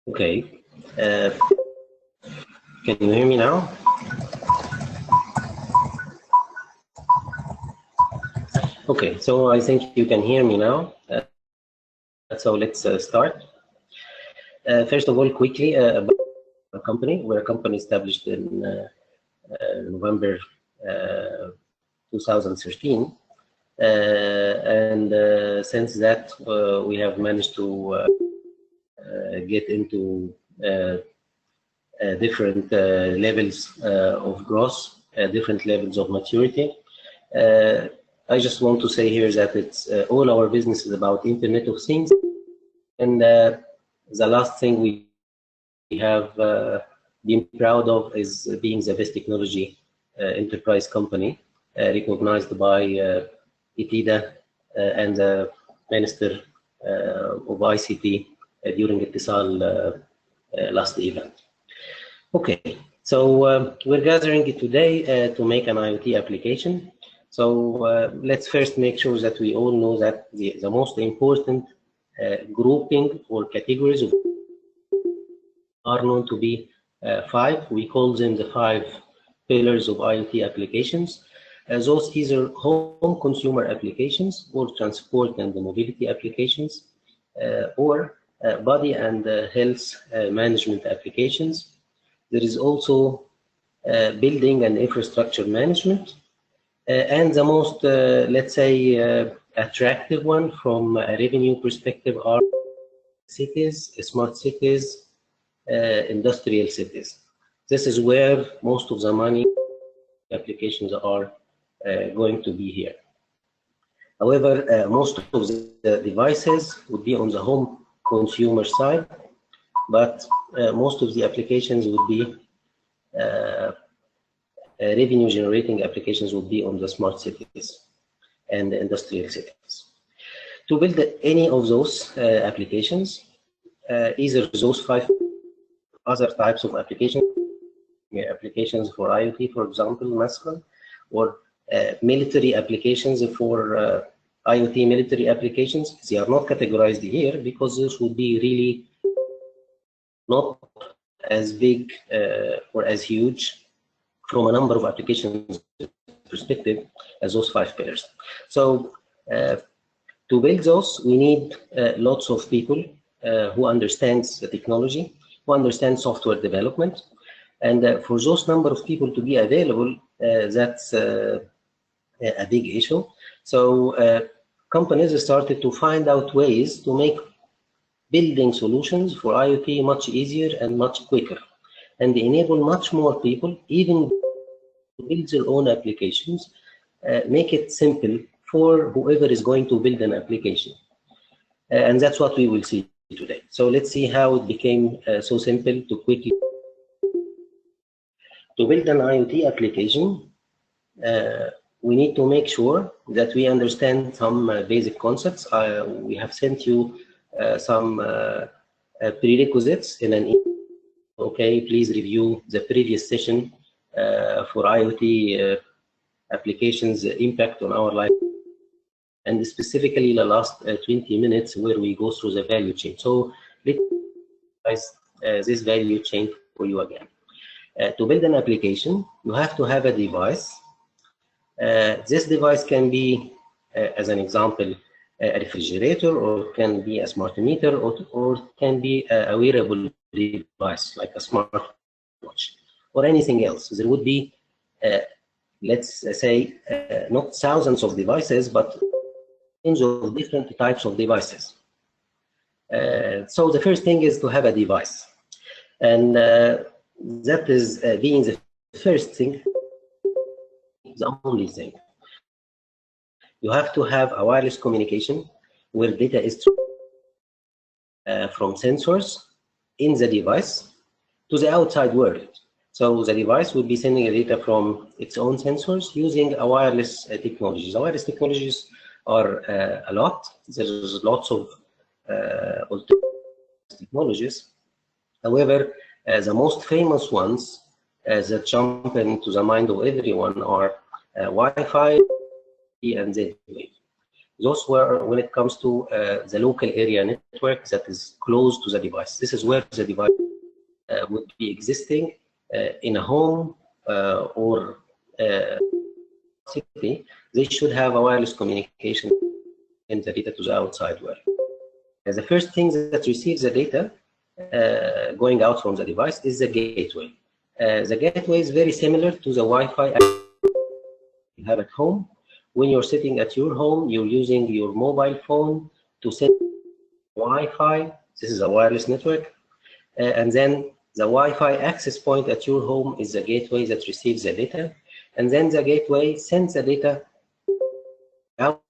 Okay. Can you hear me now? Okay, so I think you can hear me now. So let's start. First of all, quickly about the company. We're a company established in November 2013. And since that, we have managed to get into different levels of growth, different levels of maturity. I just want to say here that it's all our business is about Internet of Things, and the last thing we have been proud of is being the best technology enterprise company, recognized by ITIDA and the Minister of ICT during ITISAL last event. Okay, so we're gathering it today to make an IoT application. So let's first make sure that we all know that the most important grouping or categories of are known to be 5. We call them the 5 pillars of IoT applications. Those either home consumer applications or transport and mobility applications or body and health management applications. There is also building and infrastructure management. And the most, let's say, attractive one from a revenue perspective are cities, smart cities, industrial cities. This is where most of the money applications are going to be here. However, most of the devices would be on the home consumer side, but most of the applications would be revenue generating applications would be on the smart cities and the industrial cities. To build any of those applications, either those 5 other types of applications for IoT, for example, مثلا, or military applications for IoT military applications, they are not categorized here because this would be really not as big or as huge from a number of applications perspective as those 5 pillars. So to build those, we need lots of people who understands the technology, who understand software development, and for those number of people to be available, that's a big issue. So companies started to find out ways to make building solutions for IoT much easier and much quicker, and enable much more people, even to build their own applications, make it simple for whoever is going to build an application. And that's what we will see today. So let's see how it became so simple to quickly. To build an IoT application, we need to make sure that we understand some basic concepts. We have sent you some prerequisites in an email. Okay, please review the previous session for IoT applications impact on our life, and specifically the last 20 minutes where we go through the value chain. So let's analyze this value chain for you again. To build an application, you have to have a device. This device can be, as an example, a refrigerator, or can be a smart meter, or can be a wearable device like a smartwatch or anything else. There would be, let's say, not thousands of devices, but range of different types of devices. So the first thing is to have a device, and that is being the first thing, the only thing. You have to have a wireless communication where data is from sensors in the device to the outside world. So the device will be sending data from its own sensors using a wireless technologies. The wireless technologies are a lot. There's lots of alternative technologies. However, the most famous ones that jump into the mind of everyone are Wi-Fi and Z-Wave. Those were when it comes to the local area network that is close to the device. This is where the device would be existing in a home or city. They should have a wireless communication and the data to the outside world. The first thing that receives the data going out from the device is the gateway. The gateway is very similar to the Wi-Fi you have at home. When you're sitting at your home, you're using your mobile phone to send Wi-Fi. This is a wireless network. And then the Wi-Fi access point at your home is the gateway that receives the data. And then the gateway sends the data out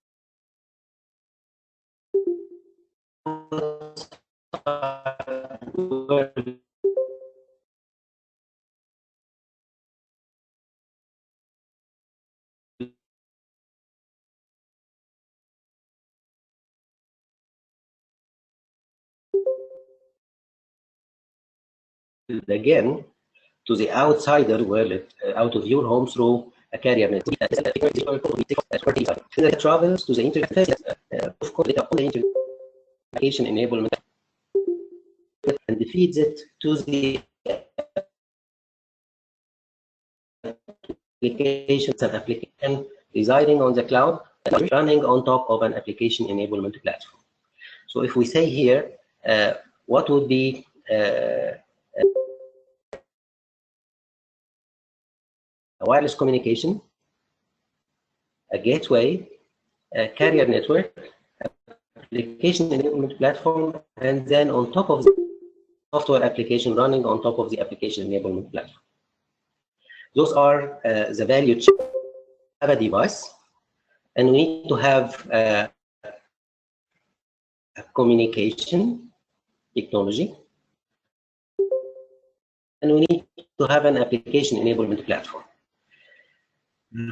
again to the outsider world, out of your home through a carrier network. It travels to the interface of the application enablement and feeds it to the application residing on the cloud and running on top of an application enablement platform. So if we say here, what would be a wireless communication, a gateway, a carrier network, application enablement platform, and then on top of the software application running on top of the application enablement platform. Those are the value chain of a device, and we need to have a communication technology, and we need to have an application enablement platform.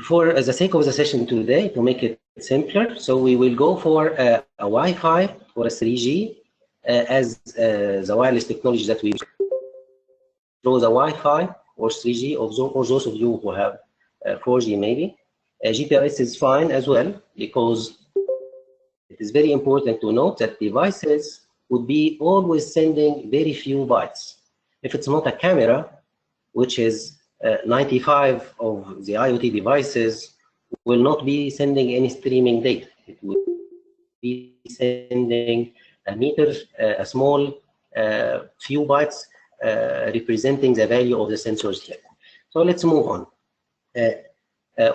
For the sake of the session today, to make it simpler, so we will go for a Wi-Fi or a 3G as the wireless technology that we use. So the Wi-Fi or 3G, or those of you who have 4G maybe, GPRS is fine as well, because it is very important to note that devices would be always sending very few bytes. If it's not a camera, which is 95 of the IoT devices will not be sending any streaming data. It will be sending a meter, a small few bytes representing the value of the sensors here. So let's move on.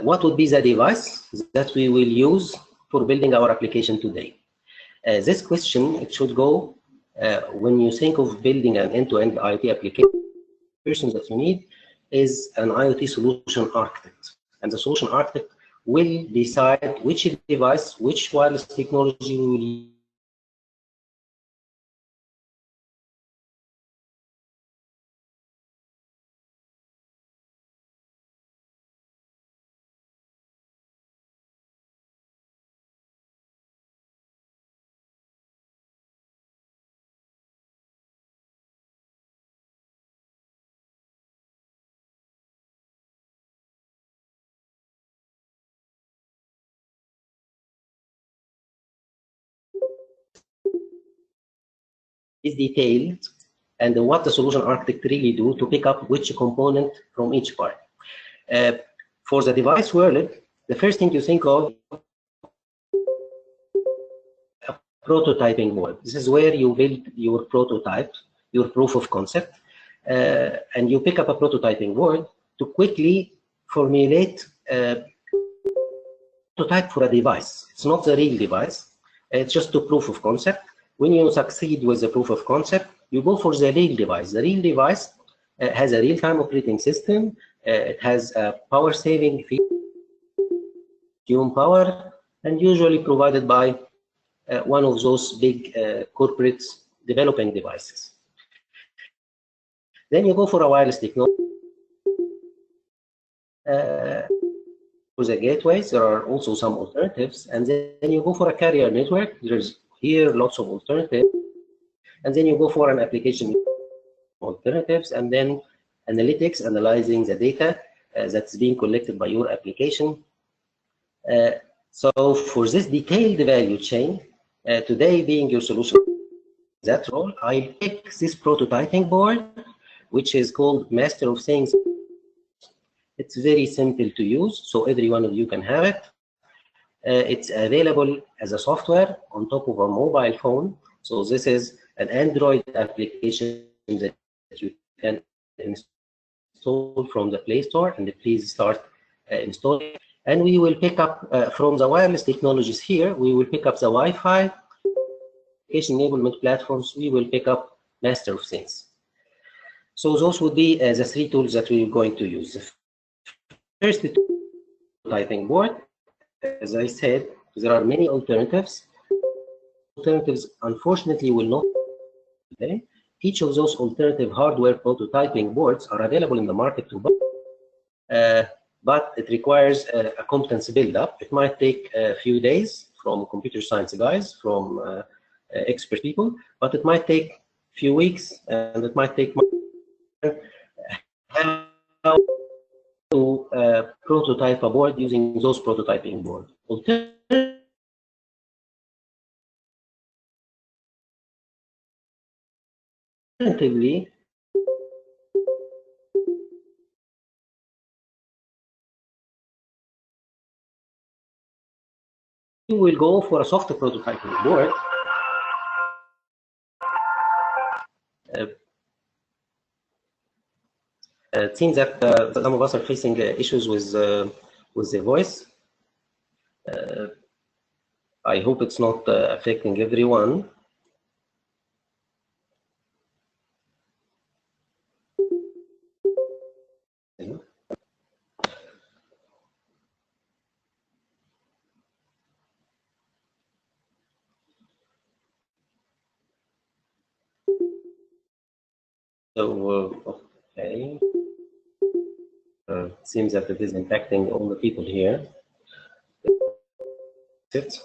What would be the device that we will use for building our application today? This question, it should go when you think of building an end-to-end IoT application, the person that you need is an IoT solution architect. And the solution architect will decide which device, which wireless technology we will use. Is detailed and what the solution architect really do to pick up which component from each part. For the device world, the first thing you think of a prototyping board. This is where you build your prototype, your proof of concept, and you pick up a prototyping board to quickly formulate a prototype for a device. It's not the real device, it's just a proof of concept. When you succeed with the proof of concept, you go for the real device. The real device has a real-time operating system. It has a power-saving human power, and usually provided by one of those big corporates developing devices. Then you go for a wireless technology. For the gateways, there are also some alternatives, and then you go for a carrier network. There's here lots of alternatives, and then you go for an application alternatives, and then analytics, analyzing the data that's being collected by your application. So for this detailed value chain, today being your solution that role, I pick this prototyping board, which is called Master of Things. It's very simple to use, so every one of you can have it. It's available as a software on top of a mobile phone. So this is an Android application that you can install from the Play Store, and please start installing. And we will pick up from the wireless technologies here, we will pick up the Wi-Fi, application enablement platforms, we will pick up Master of Things. So those would be the three tools that we're going to use. First, the typing board. As I said, there are many alternatives. Alternatives, unfortunately, will not today. Each of those alternative hardware prototyping boards are available in the market to buy, but it requires a competency build-up. It might take a few days from computer science guys, from expert people, but it might take a few weeks, and it might take months to prototype a board using those prototyping boards. Alternatively, we will go for a soft prototyping board. It seems that some of us are facing issues with the voice. I hope it's not affecting everyone. So, okay. It seems that it is impacting all the people here. That's it.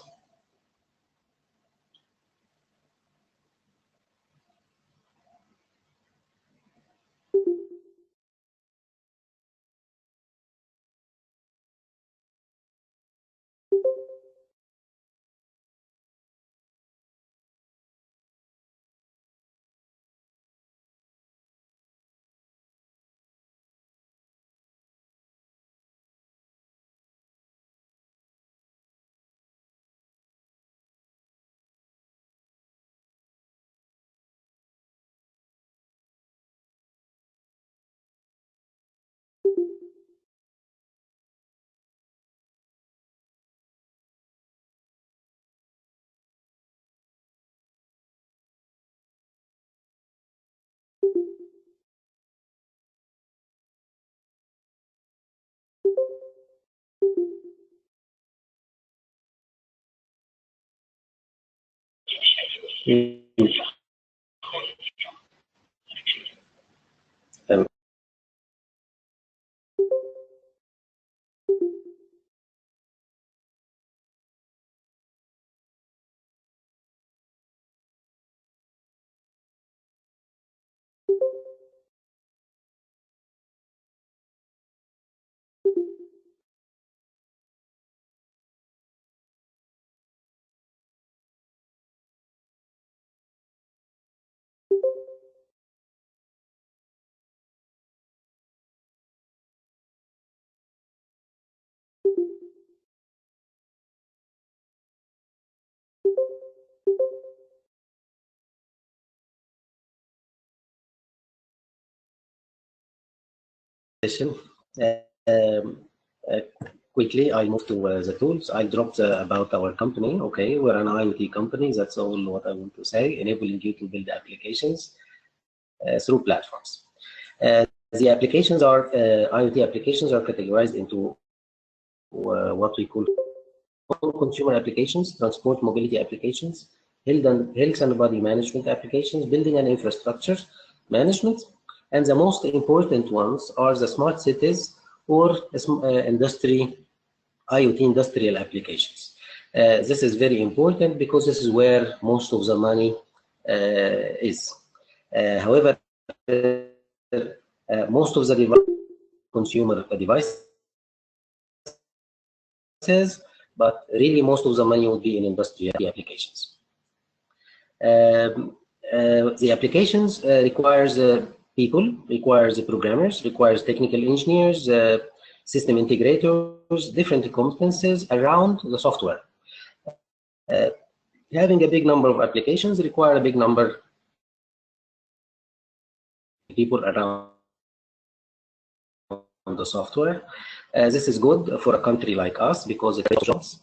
Quickly, I move to the tools. I dropped about our company. Okay, we're an IoT company. That's all what I want to say, enabling you to build applications through platforms. The applications are, IoT applications are categorized into what we call consumer applications, transport mobility applications, health and body management applications, building and infrastructure management, and the most important ones are the smart cities or IoT industrial applications. This is very important because this is where most of the money is. However, most of the consumer devices but really most of the money would be in industrial applications. The applications requires people, requires programmers, requires technical engineers, system integrators, different competences around the software. Having a big number of applications require a big number of people around the software. This is good for a country like us because it creates jobs.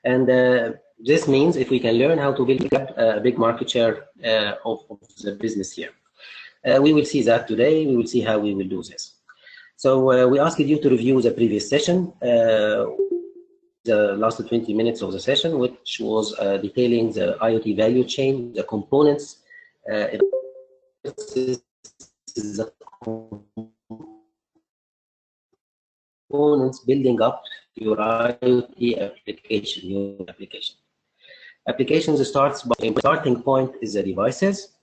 And this means if we can learn how to build a big market share of the business here. We will see that today. We will see how we will do this. So we asked you to review the previous session, the last 20 minutes of the session, which was detailing the IoT value chain, the components, the components building up your IoT application, your application. Applications starts by the starting point is the devices.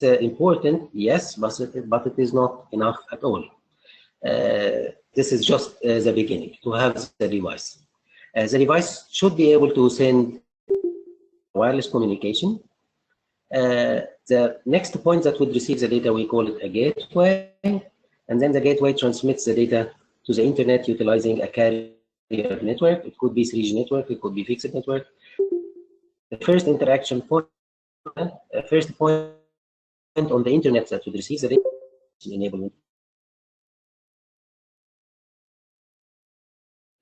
Important, yes, but it is not enough at all. This is just the beginning, to have the device. The device should be able to send wireless communication. The next point that would receive the data, we call it a gateway, and then the gateway transmits the data to the internet utilizing a carrier network. It could be 3G network, it could be fixed network. The first interaction point, first point on the internet that would receive the data enablement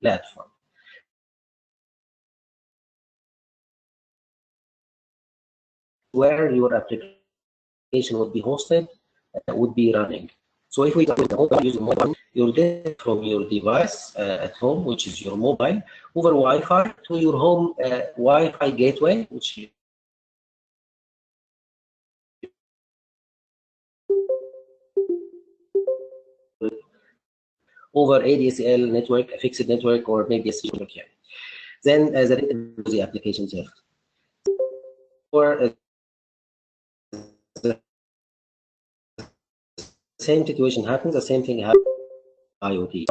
platform. Where your application would be hosted, would be running. So if we use mobile, your data from your device at home, which is your mobile, over Wi-Fi to your home Wi-Fi gateway, which over ADSL network, a fixed network, or maybe a switch network here. Then the application server. Or the same situation happens, the same thing happens IoT.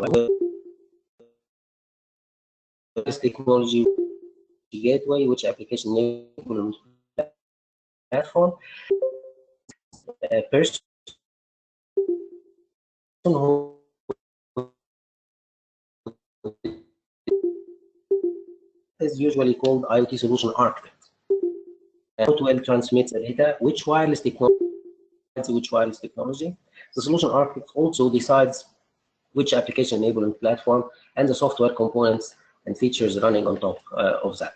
This technology gateway, which application enablement platform, a person who is usually called IoT solution architect. How well transmits the data, which wireless technology, The solution architect also decides which application enablement platform and the software components and features running on top of that.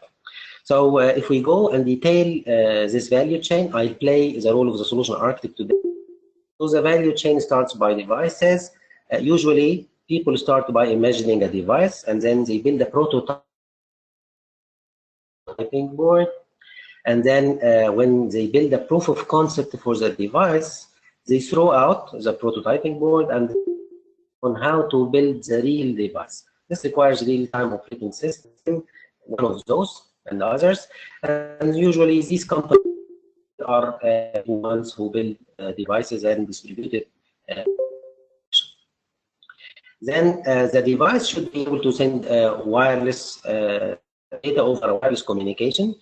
So if we go and detail this value chain, I'll play the role of the solution architect today. So the value chain starts by devices. Usually, people start by imagining a device, and then they build a prototyping board. And then when they build a proof of concept for the device, they throw out the prototyping board and on how to build the real device. This requires real-time operating system, one of those and others. And usually these companies are the ones who build devices and distribute it. Then the device should be able to send wireless data over wireless communication.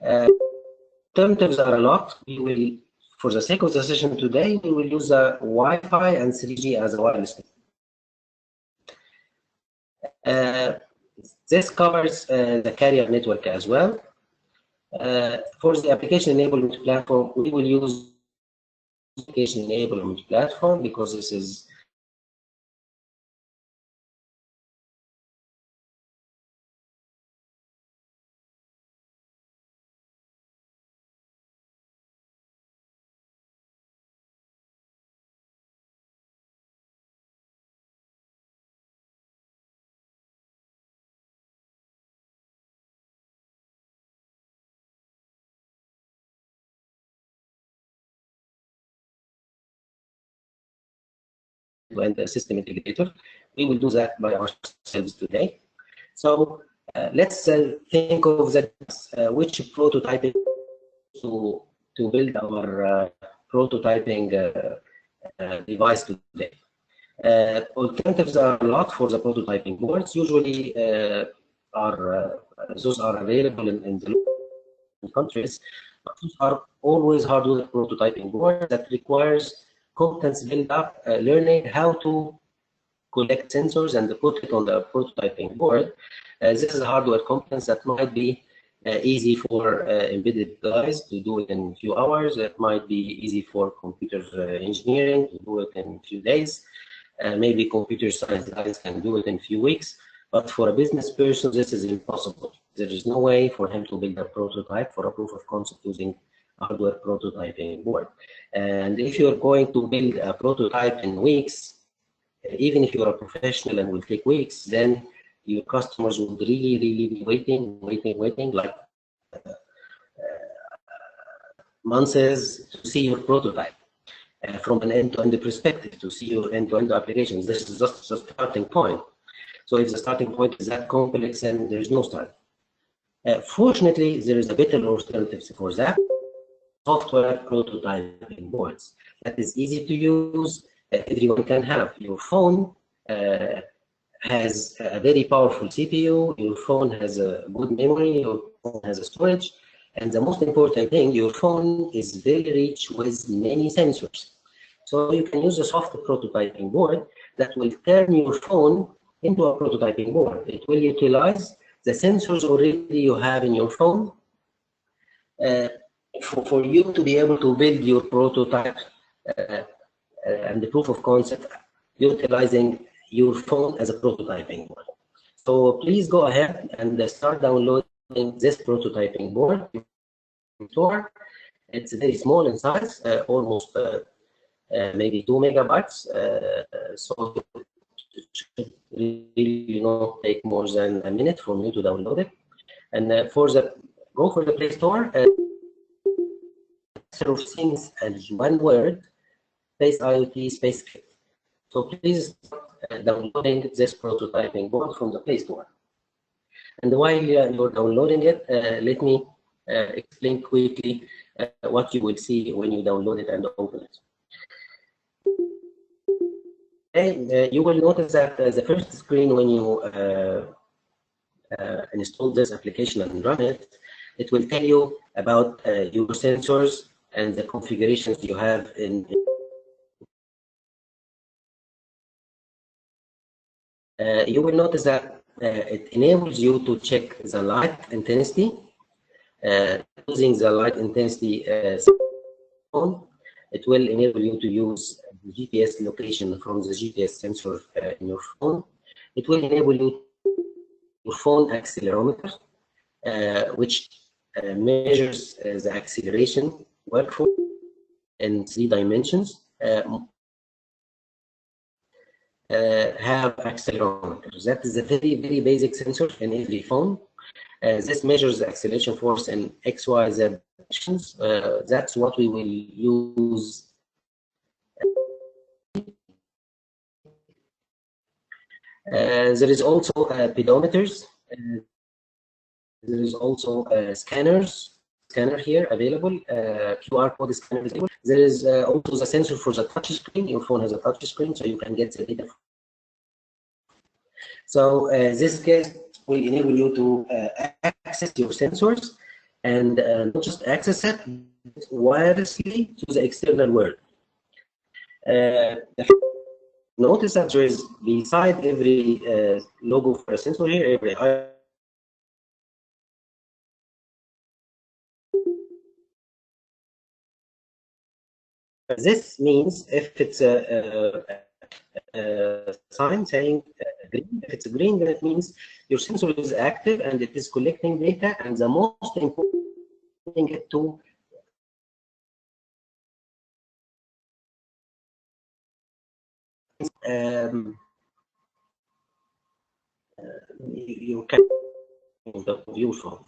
Alternatives are a lot. We will, for the sake of the session today, we will use Wi-Fi and 3G as a wireless. This covers the carrier network as well. For the application enablement platform, we will use application enablement platform because this is and the system integrator. We will do that by ourselves today. So let's think of that which prototyping to build our prototyping device today. Alternatives are a lot for the prototyping boards. Usually, those are available in the local countries, but those are always hardware prototyping boards that requires competence build up, learning how to collect sensors and put it on the prototyping board. This is a hardware competence that might be easy for embedded guys to do it in a few hours. It might be easy for computer engineering to do it in a few days. Maybe computer science guys can do it in a few weeks. But for a business person, this is impossible. There is no way for him to build a prototype for a proof of concept using a hardware prototyping board. And if you're going to build a prototype in weeks, even if you're a professional and will take weeks, then your customers would really be waiting, like months to see your prototype from an end-to-end perspective, to see your end-to-end applications. This is just the starting point. So if the starting point is that complex, then there is no start. Fortunately, there is a better alternative for that: software prototyping boards. That is easy to use. Everyone can have. Your phone has a very powerful CPU, your phone has a good memory, your phone has a storage, and the most important thing, your phone is very rich with many sensors. So you can use a software prototyping board that will turn your phone into a prototyping board. It will utilize the sensors already you have in your phone for you to be able to build your prototype and the proof of concept utilizing your phone as a prototyping board. So please go ahead and start downloading this prototyping board. It's very small in size, almost maybe 2 megabytes. So it should really not take more than a minute for me to download it. And go for the Play Store. Of things as one word, space IoT, space kit. So please downloading this prototyping board from the Play Store. And while you're downloading it, let me explain quickly what you will see when you download it and open it. Okay, you will notice that the first screen when you install this application and run it, it will tell you about your sensors and the configurations you have in you will notice that it enables you to check the light intensity using the light intensity phone. It will enable you to use the GPS location from the GPS sensor in your phone. It will enable you your phone accelerometer, which measures the acceleration workforce in 3 dimensions. Have accelerometers. That is a very basic sensor in every phone. This measures the acceleration force in X, Y, Z directions. That's what we will use. There is also pedometers. There is also scanner here available, QR code scanner available. There is also the sensor for the touch screen. Your phone has a touch screen, so you can get the data. So this case will enable you to access your sensors and not just access it wirelessly to the external world. Notice that there is beside every logo for a sensor here, every this means if it's a sign saying green, if it's green, then it means your sensor is active and it is collecting data, and the most important thing is to you can view from.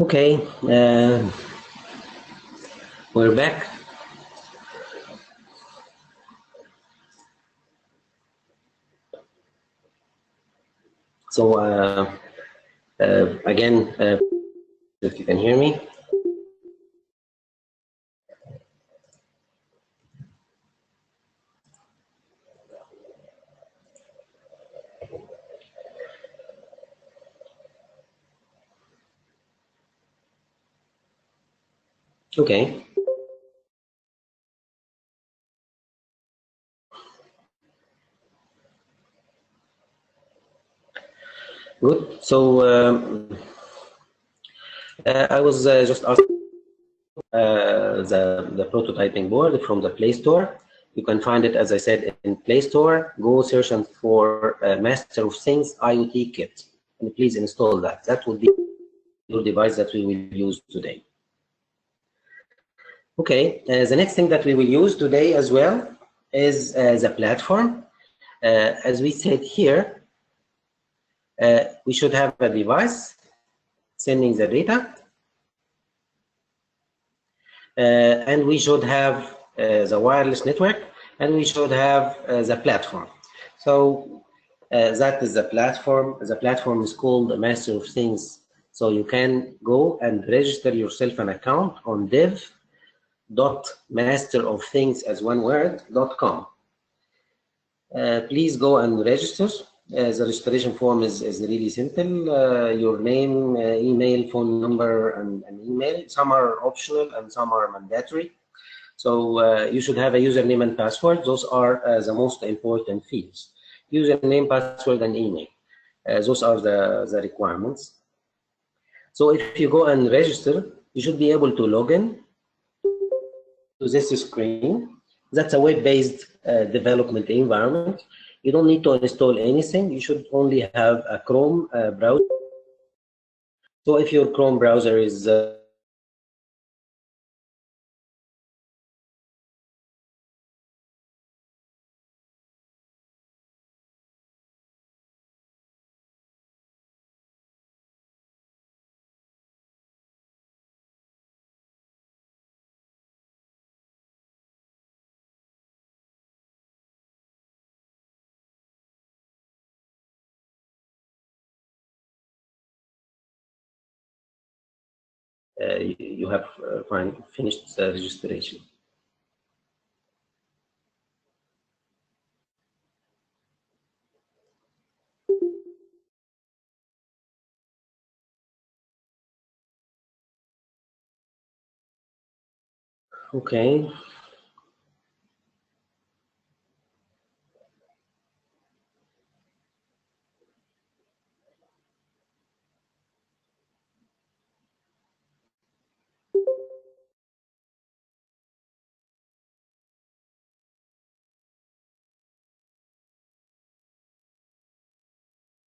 Okay, we're back. So again, if you can hear me. Okay. Good. So I was just asking the prototyping board from the Play Store. You can find it, as I said, in Play Store. Go search for Master of Things IoT Kit, and please install that. That will be your device that we will use today. Okay, the next thing that we will use today as well is the platform. As we said here, we should have a device sending the data, and we should have the wireless network, and we should have the platform. So that is the platform. The platform is called Master of Things. So you can go and register yourself an account on dev.masterofthings as one word.com. Please go and register. The registration form is really simple. Your name, email, phone number, and email. Some are optional and some are mandatory. So you should have a username and password. Those are the most important fields. Username, password, and email. Those are the requirements. So if you go and register, you should be able to log in to this screen. That's a web-based development environment. You don't need to install anything. You should only have a Chrome browser. So if your Chrome browser is you have finished the registration. Okay.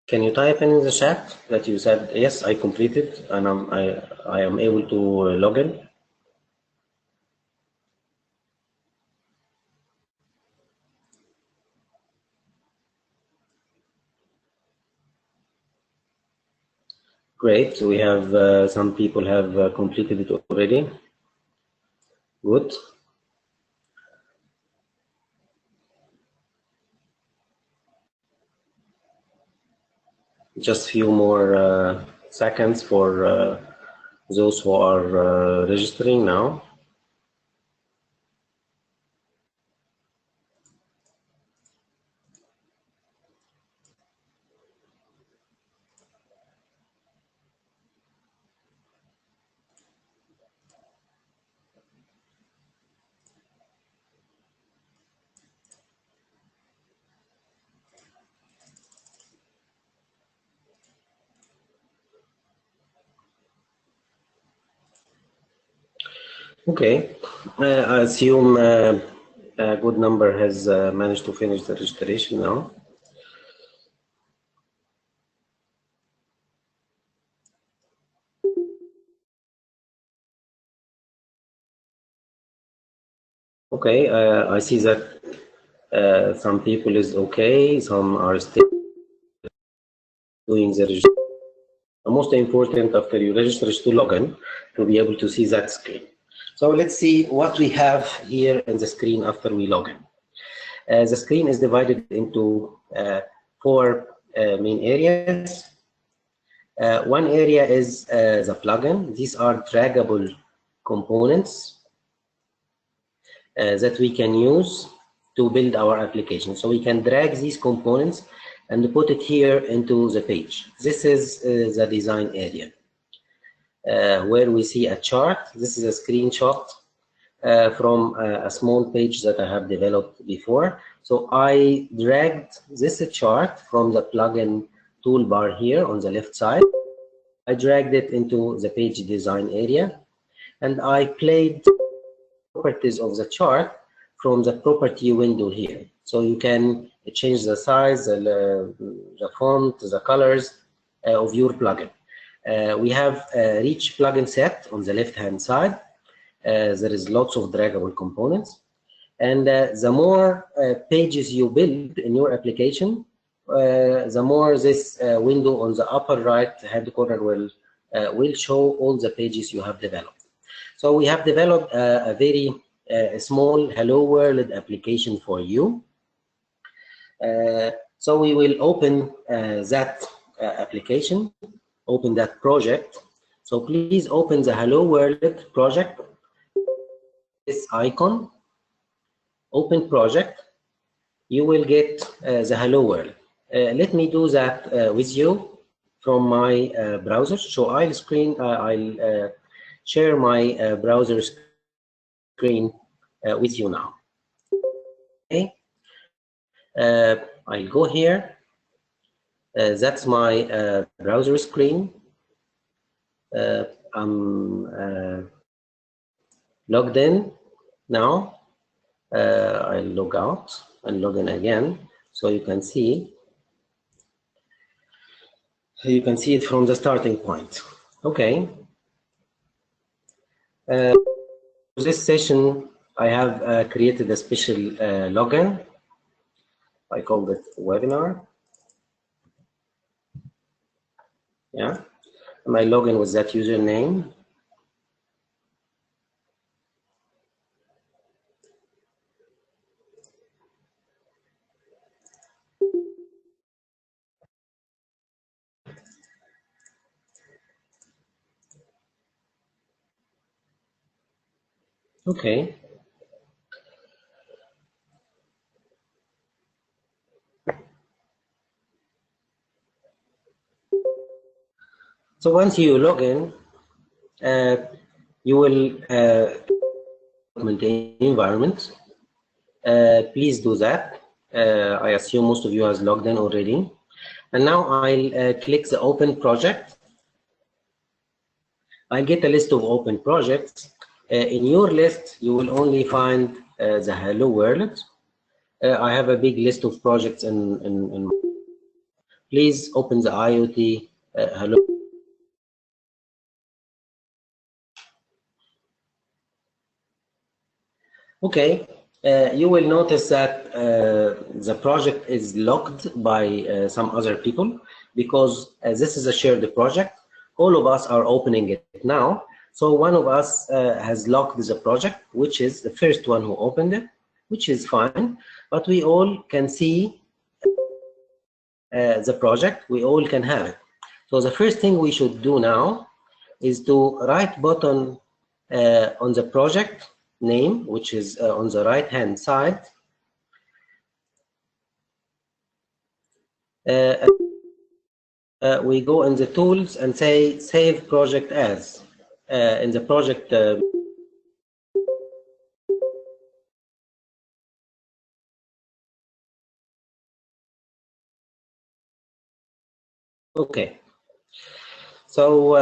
Can you type in the chat that you said, yes, I completed and I am able to log in? Great. We have some people have completed it already. Good. Just few more seconds for those who are registering now. Okay, I assume a good number has managed to finish the registration now. Okay, I see that some people is okay, some are still doing the registration. The most important after you register is to log in to be able to see that screen. So let's see what we have here in the screen after we log in. The screen is divided into four main areas. One area is the plugin. These are draggable components that we can use to build our application. So we can drag these components and put it here into the page. This is the design area where we see a chart. This is a screenshot from a small page that I have developed before. So I dragged this chart from the plugin toolbar here on the left side. I dragged it into the page design area, and I played properties of the chart from the property window here. So you can change the size, the font, the colors of your plugin. We have a rich plugin set on the left-hand side. There is lots of draggable components. And the more pages you build in your application, the more this window on the upper right-hand corner will show all the pages you have developed. So we have developed a very small Hello World application for you. So we will open that application, open that project. So please open the Hello World project. This icon, open project, you will get the Hello World. Let me do that with you from my browser. So I'll share my browser screen with you now. Okay, I'll go here. That's my browser screen. I'm logged in now. I'll log out and log in again, so you can see it from the starting point. Okay. For this session, I have created a special login. I called it webinar. Yeah, and I log in with that username. Okay. So once you log in, you will maintain environment. Please do that. I assume most of you has logged in already. And now I'll click the open project. I get a list of open projects. In your list, you will only find the Hello World. I have a big list of projects in please open the IoT Hello. Okay, you will notice that the project is locked by some other people because this is a shared project. All of us are opening it now. So one of us has locked the project, which is the first one who opened it, which is fine. But we all can see the project. We all can have it. So the first thing we should do now is to right button on the project name, which is on the right hand side. We go in the tools and say save project as. In the project okay. So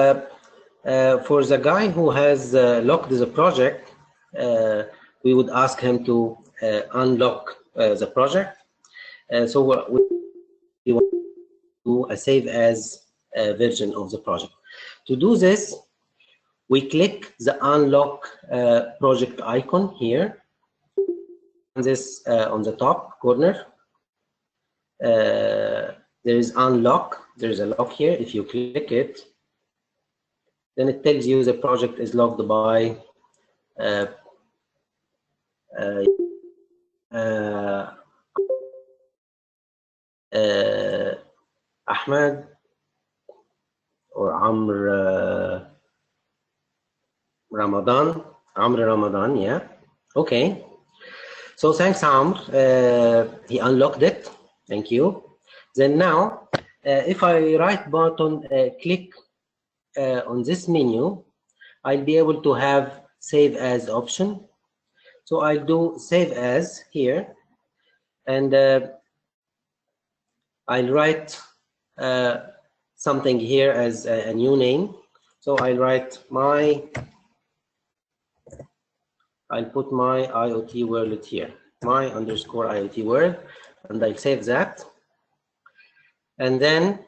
for the guy who has locked the project, we would ask him to unlock the project. So we want to do a save as version of the project. To do this, we click the unlock project icon here. This on the top corner. There is unlock. There is a lock here. If you click it, then it tells you the project is locked by Ahmed or Amr Ramadan. Amr Ramadan, yeah. Okay. So thanks, Amr. He unlocked it. Thank you. Then now, if I right button click on this menu, I'll be able to have save as option. So I'll do save as here, and I'll write something here as a new name. So I'll write I'll put my IoT world here, my underscore IoT world, and I'll save that. And then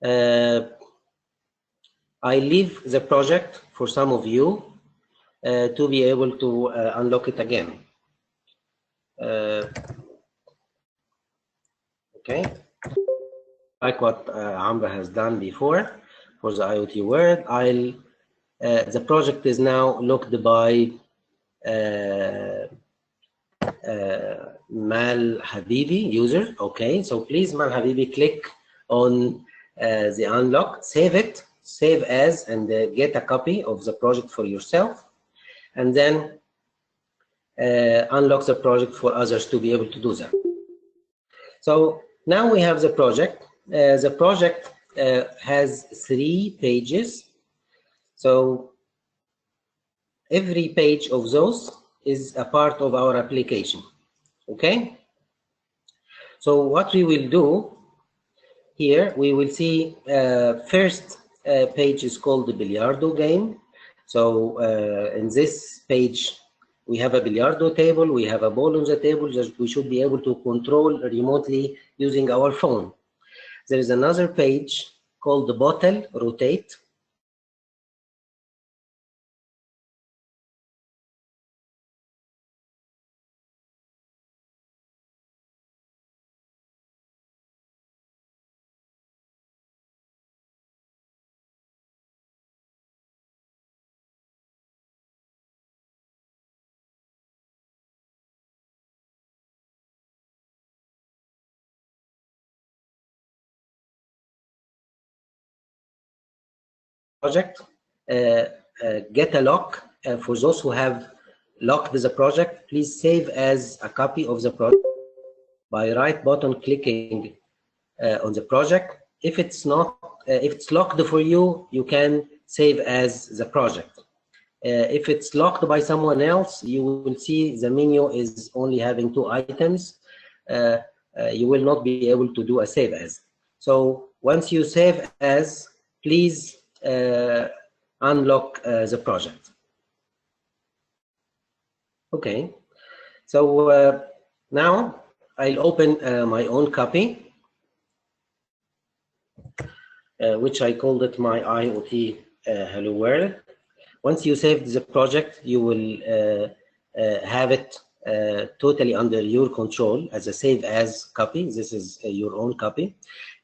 I leave the project for some of you to be able to unlock it again. Okay, like what Amber has done before for the IoT world. The project is now locked by Mal Habibi user. Okay, so please, Mal Habibi, click on the unlock, save it, save as, and get a copy of the project for yourself, and then unlock the project for others to be able to do that. So now we have the project. The project has 3 pages. So every page of those is a part of our application. Okay. So what we will do here, we will see first page is called the Billiardo game. So in this page, we have a Billiardo table, we have a ball on the table that we should be able to control remotely using our phone. There is another page called the bottle rotate. Project, get a lock. For those who have locked the project, please save as a copy of the project by right button clicking on the project. If it's not, if it's locked for you, you can save as the project. If it's locked by someone else, you will see the menu is only having 2 items. You will not be able to do a save as. So once you save as, please unlock the project. Okay, so now I'll open my own copy, which I called it my IoT Hello World. Once you save the project, you will have it totally under your control as a save as copy. This is your own copy.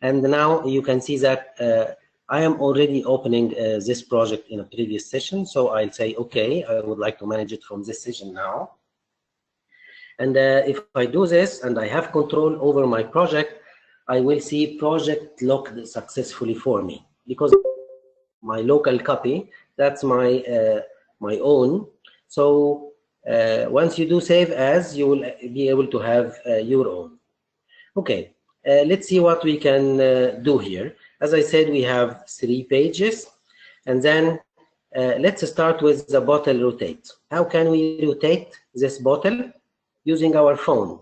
And now you can see that I am already opening this project in a previous session. So I'll say, okay, I would like to manage it from this session now. And if I do this and I have control over my project, I will see project locked successfully for me, because my local copy, that's my my own. So once you do save as, you will be able to have your own. Okay, let's see what we can do here. As I said, we have 3 pages, and then let's start with the bottle rotate. How can we rotate this bottle? Using our phone.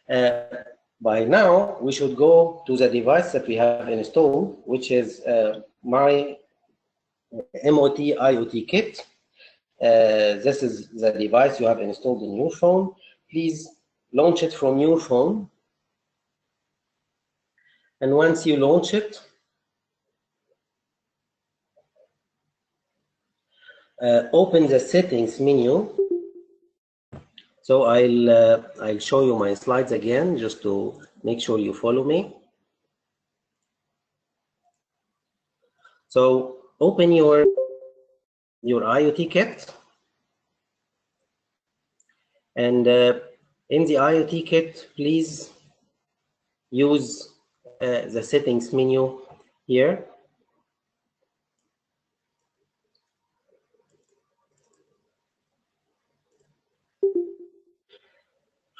By now, we should go to the device that we have installed, which is my MOT IoT kit. This is the device you have installed in your phone. Please launch it from your phone. And once you launch it, open the settings menu. So I'll show you my slides again just to make sure you follow me. So open your IoT kit, and in the IoT kit, please use the settings menu here.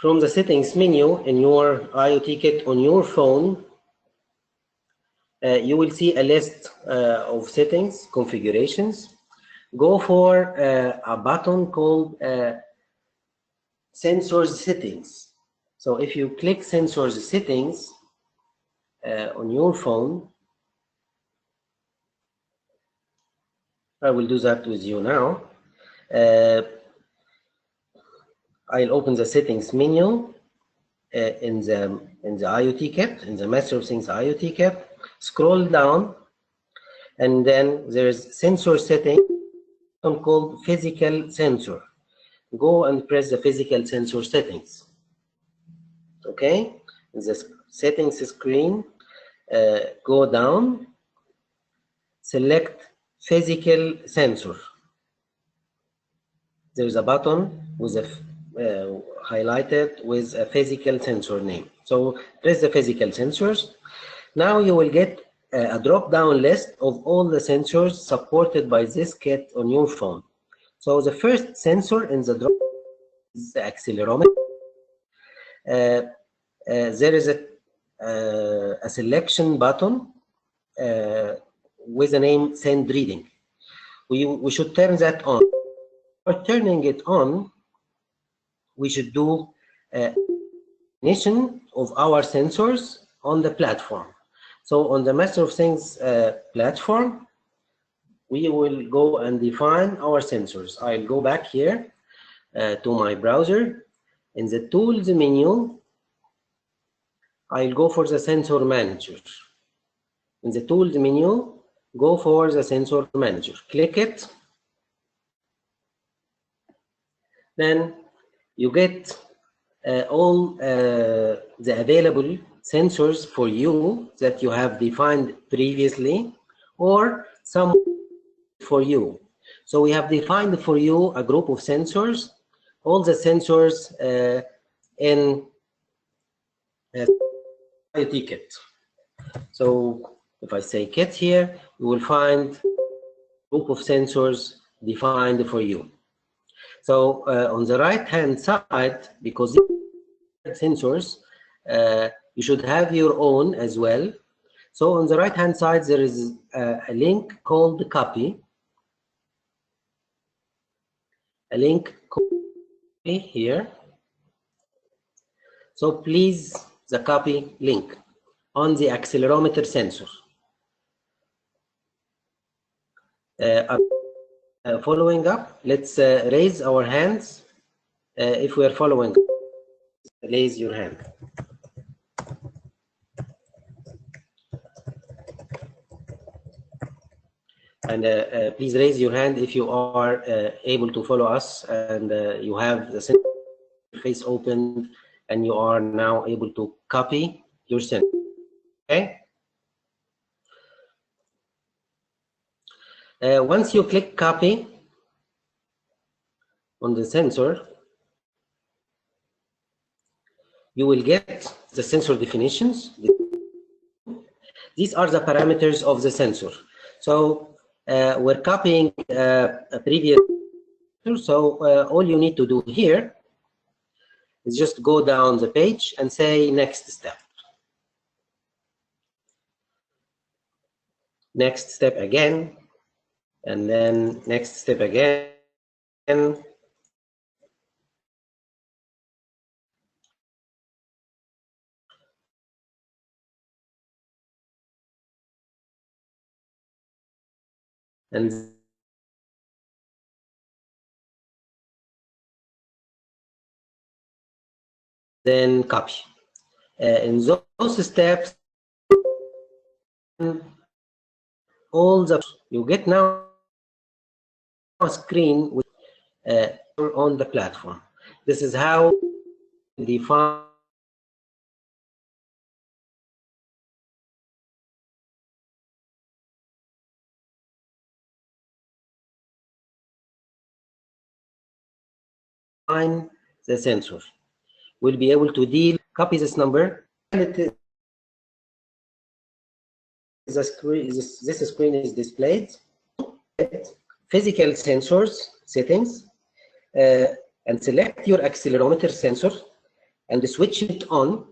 From the settings menu in your IoT kit on your phone, you will see a list of settings, configurations. Go for a button called Sensors Settings. So if you click Sensors Settings on your phone, I will do that with you now. I'll open the settings menu in the IoT kit, in the Master of Things IoT kit. Scroll down, and then there's sensor setting called physical sensor. Go and press the physical sensor settings. Okay, in the settings screen, go down, select physical sensor. There's a button with a highlighted with a physical sensor name. So press the physical sensors. Now you will get a drop-down list of all the sensors supported by this kit on your phone. So the first sensor in the drop is the accelerometer. There is a selection button with the name Send Reading. We should turn that on. For turning it on, we should do definition of our sensors on the platform. So on the Master of Things platform, we will go and define our sensors. I'll go back here to my browser. In the Tools menu, I'll go for the Sensor Manager. In the Tools menu, go for the Sensor Manager. Click it. Then you get all the available sensors for you that you have defined previously, or some for you. So we have defined for you a group of sensors, all the sensors in IoT kit. So if I say kit here, you will find a group of sensors defined for you. So on the right-hand side, because these sensors, you should have your own as well. So on the right-hand side, there is a link called copy. A link called here. So please, the copy link on the accelerometer sensor. Following up, let's raise our hands. If we are following, raise your hand. And please raise your hand if you are able to follow us and you have the face opened and you are now able to copy your sensor. Okay. Once you click copy on the sensor, you will get the sensor definitions. These are the parameters of the sensor. So we're copying a previous sensor. So all you need to do here is just go down the page and say next step. Next step again, and then next step again. And then copy. In those steps, all the you get now a screen with on the platform. This is how define the sensor. We'll be able to copy this number. This screen is displayed. Physical sensors settings, and select your accelerometer sensor and switch it on.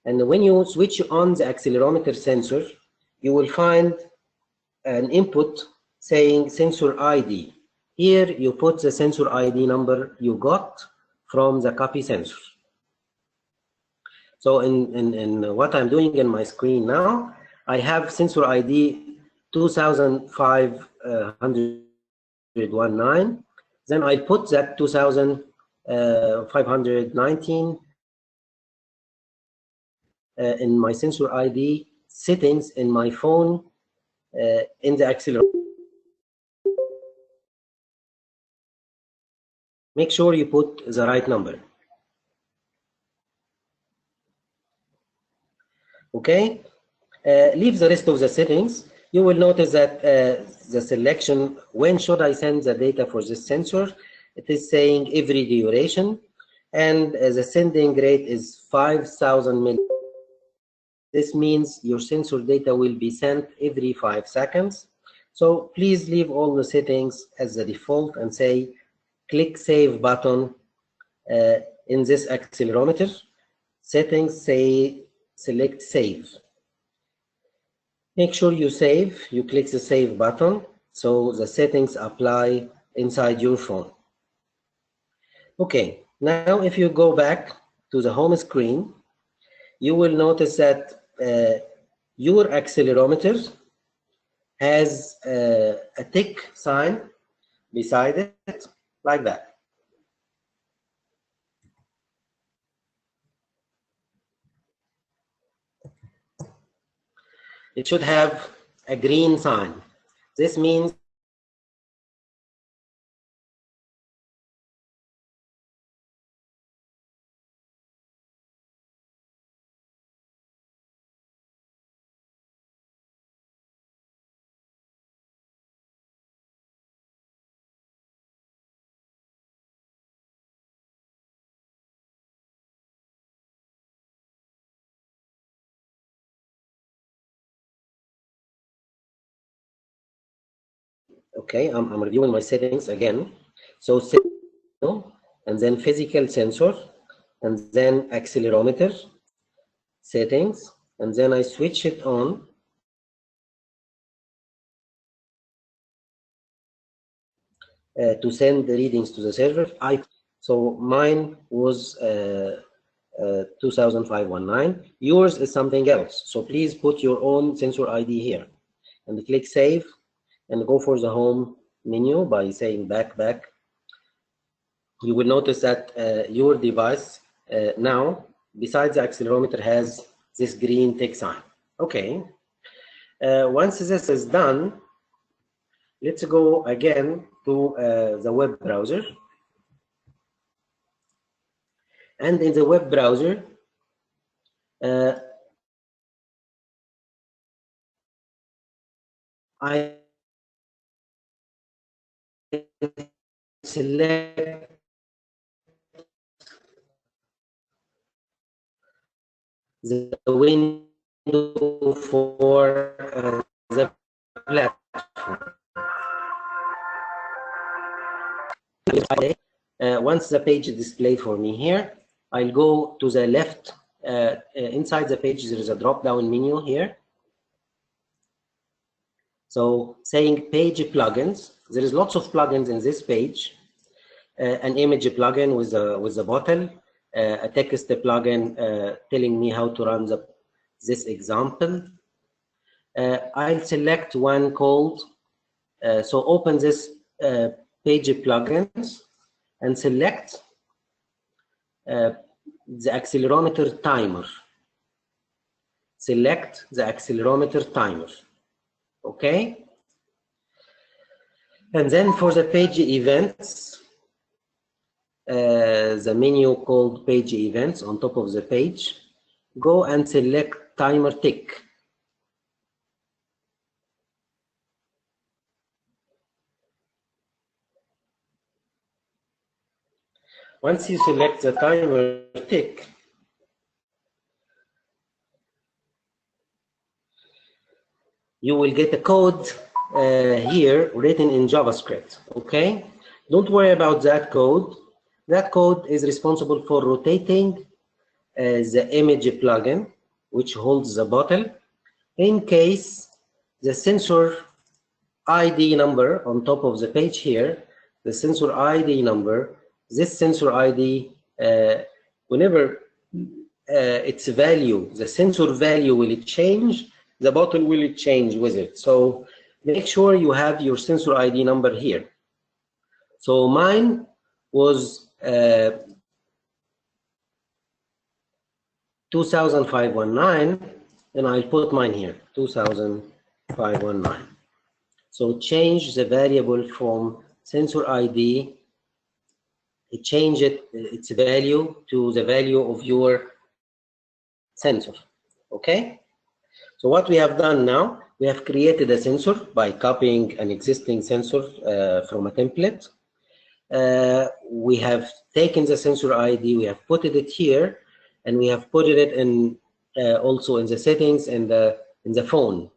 And when you switch on the accelerometer sensor, you will find an input saying sensor ID. Here you put the sensor ID number you got from the copy sensor. So in what I'm doing in my screen now, I have sensor ID 2519. Then I put that 2519 in my sensor ID settings in my phone in the accelerometer. Make sure you put the right number. Okay, leave the rest of the settings. You will notice that the selection, when should I send the data for this sensor, it is saying every duration, and the sending rate is 5,000 milliseconds. This means your sensor data will be sent every 5 seconds. So please leave all the settings as the default and say click save button in this accelerometer. Settings say select save. Make sure you save. You click the save button so the settings apply inside your phone. Okay, now if you go back to the home screen, you will notice that your accelerometer has a tick sign beside it, like that. It should have a green sign. This means okay, I'm reviewing my settings again. So and then physical sensor, and then accelerometer settings, and then I switch it on. To send the readings to the server. So mine was 2519. Yours is something else. So please put your own sensor ID here, and click save, and go for the home menu by saying back. You will notice that your device now, besides the accelerometer, has this green tick sign. Okay. Once this is done, let's go again to the web browser. And in the web browser, I select the window for the platform. Once the page is displayed for me here, I'll go to the left. Inside the page, there is a drop-down menu here. So saying page plugins, there is lots of plugins in this page. An image plugin with a bottle, a text plugin telling me how to run this example. I'll select one called, so open this page plugins and select the accelerometer timer. Select the accelerometer timer. Okay? And then for the page events, the menu called page events on top of the page, go and select timer tick. Once you select the timer tick, you will get a code here written in JavaScript. Okay? Don't worry about that code. That code is responsible for rotating the image plugin, which holds the bottle, in case the sensor ID number on top of the page here, the sensor ID number, this sensor ID, whenever its value, the sensor value will change, the bottle will change with it. So make sure you have your sensor ID number here. So mine was 2,519, and I'll put mine here, 2,519. So change the variable from sensor ID, change its value to the value of your sensor. Okay? So what we have done now, we have created a sensor by copying an existing sensor from a template. We have taken the sensor ID, we have put it here, and we have put it in also in the settings in the phone,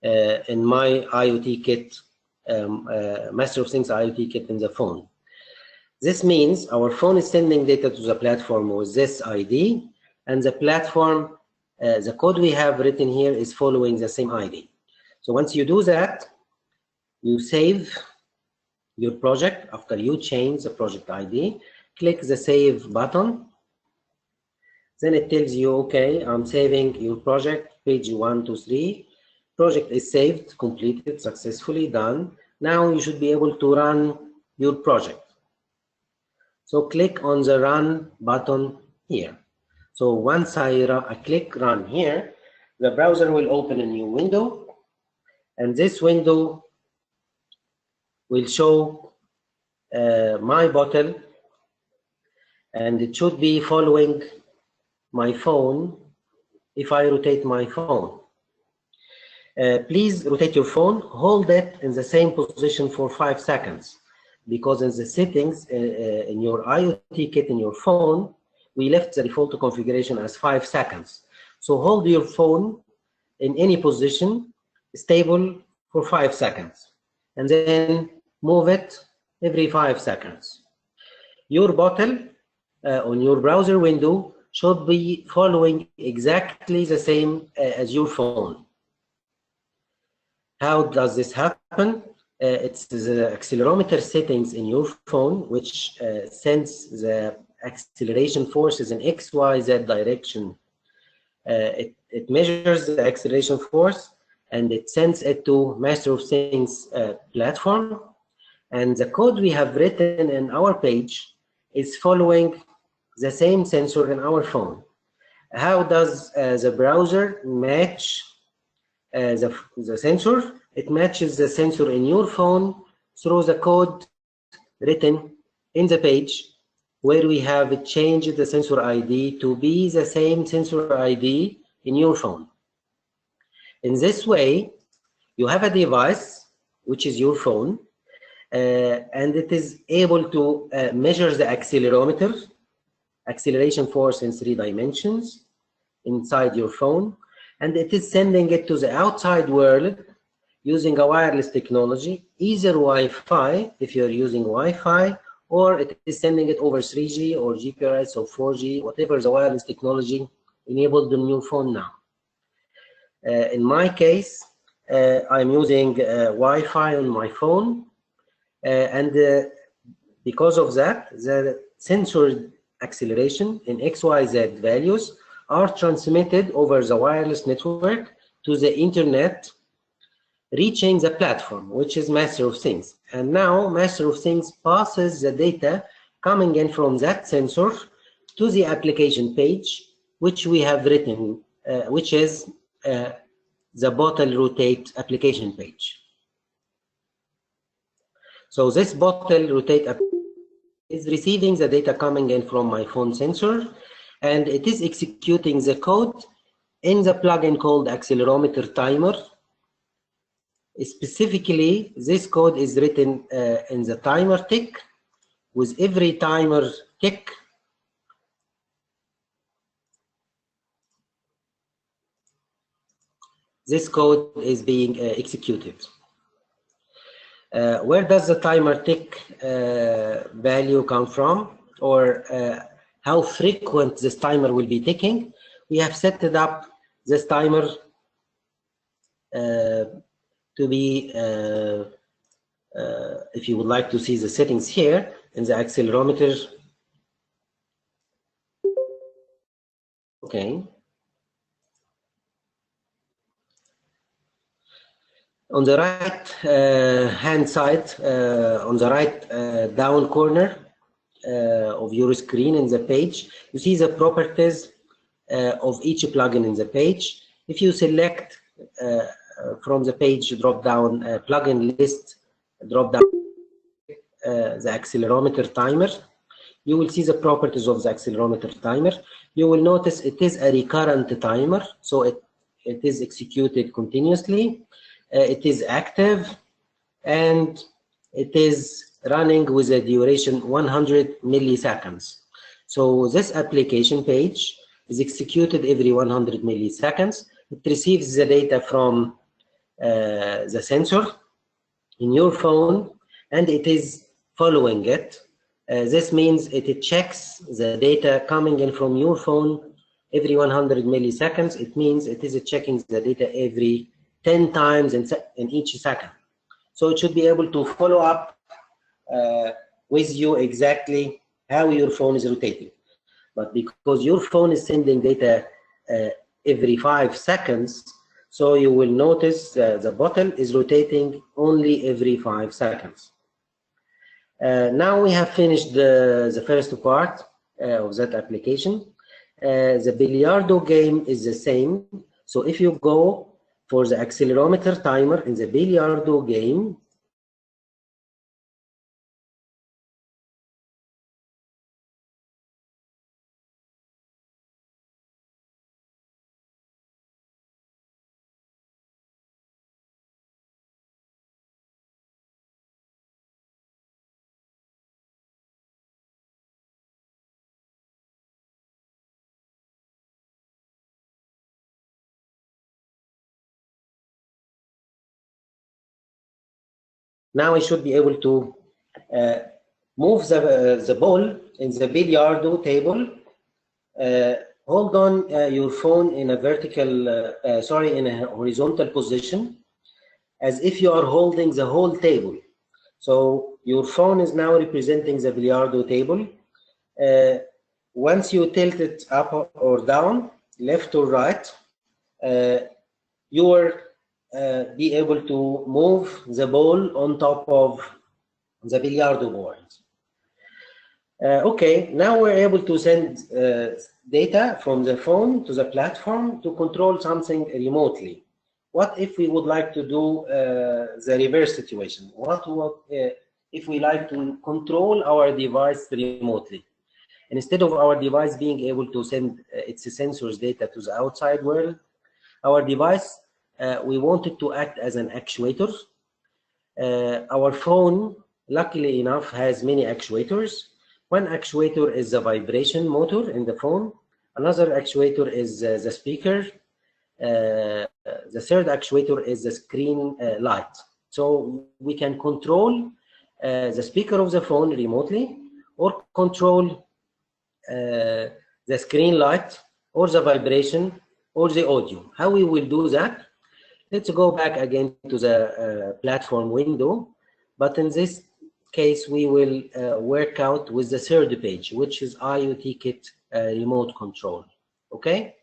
in my IoT kit, Master of Things IoT kit in the phone. This means our phone is sending data to the platform with this ID, and the platform, the code we have written here is following the same ID. So once you do that, you save your project. After you change the project ID, click the save button. Then it tells you, okay, I'm saving your project, page 1, 2, 3. Project is saved, completed, successfully done. Now you should be able to run your project. So click on the run button here. So once I click run here, the browser will open a new window, and this window will show my bottle, and it should be following my phone if I rotate my phone. Please rotate your phone, hold it in the same position for 5 seconds, because in the settings in your IoT kit in your phone, we left the default configuration as 5 seconds. So hold your phone in any position, stable for 5 seconds, and then move it every 5 seconds. Your bottle on your browser window should be following exactly the same as your phone. How does this happen? It's the accelerometer settings in your phone, which sends the acceleration forces in XYZ direction. It measures the acceleration force, and it sends it to Master of Things platform. And the code we have written in our page is following the same sensor in our phone. How does the browser match the sensor? It matches the sensor in your phone through the code written in the page, where we have changed the sensor ID to be the same sensor ID in your phone. In this way, you have a device, which is your phone, and it is able to measure the acceleration force in 3 dimensions inside your phone, and it is sending it to the outside world using a wireless technology, either Wi-Fi if you're using Wi-Fi, or it is sending it over 3G or GPRS or 4G, whatever the wireless technology enabled in your phone now. In my case, I'm using Wi-Fi on my phone, and because of that, the sensor acceleration in XYZ values are transmitted over the wireless network to the internet, reaching the platform, which is Master of Things. And now Master of Things passes the data coming in from that sensor to the application page, which we have written, which is the bottle rotate application page. So this bottle rotate is receiving the data coming in from my phone sensor, and it is executing the code in the plugin called accelerometer timer. Specifically, this code is written in the timer tick. With every timer tick, this code is being executed. Where does the timer tick value come from, or how frequent this timer will be ticking? We have set it up, this timer, to be, if you would like to see the settings here in the accelerometer. Okay. On the right hand side, on the right down corner of your screen in the page, you see the properties of each plugin in the page. If you select from the page drop-down plugin list, drop-down the accelerometer timer, you will see the properties of the accelerometer timer. You will notice it is a recurrent timer, so it is executed continuously. It is active, and it is running with a duration 100 milliseconds. So this application page is executed every 100 milliseconds. It receives the data from the sensor in your phone, and it is following it. This means it checks the data coming in from your phone every 100 milliseconds. It means it is checking the data every 10 times in each second. So it should be able to follow up with you exactly how your phone is rotating. But because your phone is sending data every 5 seconds, so you will notice the bottle is rotating only every 5 seconds. Now we have finished the first part of that application. The Billiardo game is the same. So if you go for the accelerometer timer in the Billiardo game, now I should be able to move the ball in the Billiardo table. Hold on your phone in a vertical, in a horizontal position, as if you are holding the whole table. So your phone is now representing the Billiardo table. Once you tilt it up or down, left or right, you will be able to move the ball on top of the Billiardo board. Okay, now we're able to send data from the phone to the platform to control something remotely. What if we would like to do the reverse situation? What if we like to control our device remotely? And instead of our device being able to send its sensors data to the outside world, our device, we want it to act as an actuator. Our phone, luckily enough, has many actuators. One actuator is the vibration motor in the phone. Another actuator is the speaker. The third actuator is the screen light. So we can control the speaker of the phone remotely, or control the screen light, or the vibration, or the audio. How we will do that? Let's go back again to the platform window, but in this case we will work out with the third page, which is IoT Kit remote control. Okay,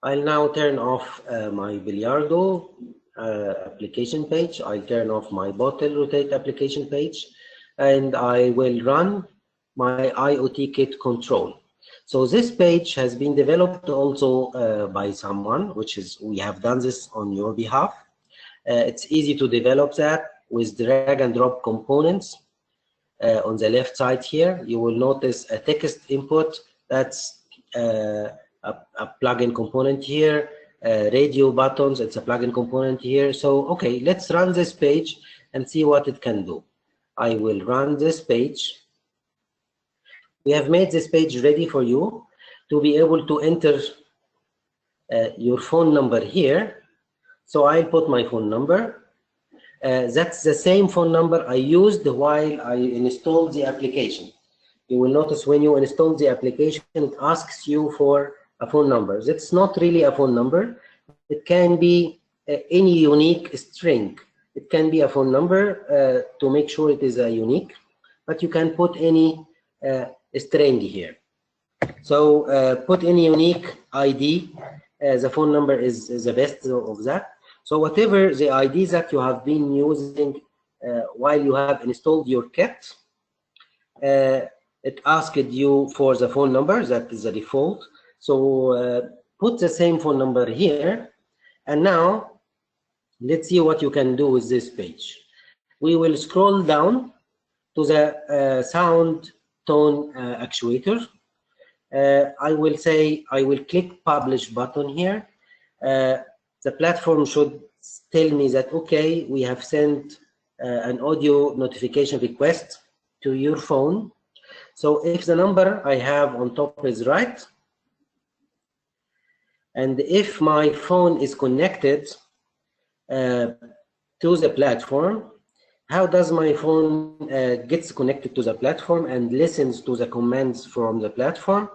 I'll now turn off my Billiardo application page. I'll turn off my bottle rotate application page. and I will run my IoT kit control. So this page has been developed also by someone, which is, we have done this on your behalf. It's easy to develop that with drag and drop components. On the left side here, you will notice a text input. That's a plugin component here. Radio buttons, it's a plugin component here. So, okay, let's run this page and see what it can do. I will run this page. We have made this page ready for you to be able to enter your phone number here. So I'll put my phone number. That's the same phone number I used while I installed the application. You will notice when you install the application, it asks you for a phone number. That's not really a phone number. It can be any unique string. It can be a phone number to make sure it is a unique, but you can put any string here. So put any unique ID. The phone number is the best of that. So whatever the ID that you have been using while you have installed your kit, it asked you for the phone number. That is the default. So put the same phone number here. And now let's see what you can do with this page. We will scroll down to the sound tone actuator. I will click publish button here. The platform should tell me that, okay, we have sent an audio notification request to your phone. So if the number I have on top is right, and if my phone is connected to the platform, how does my phone gets connected to the platform and listens to the commands from the platform?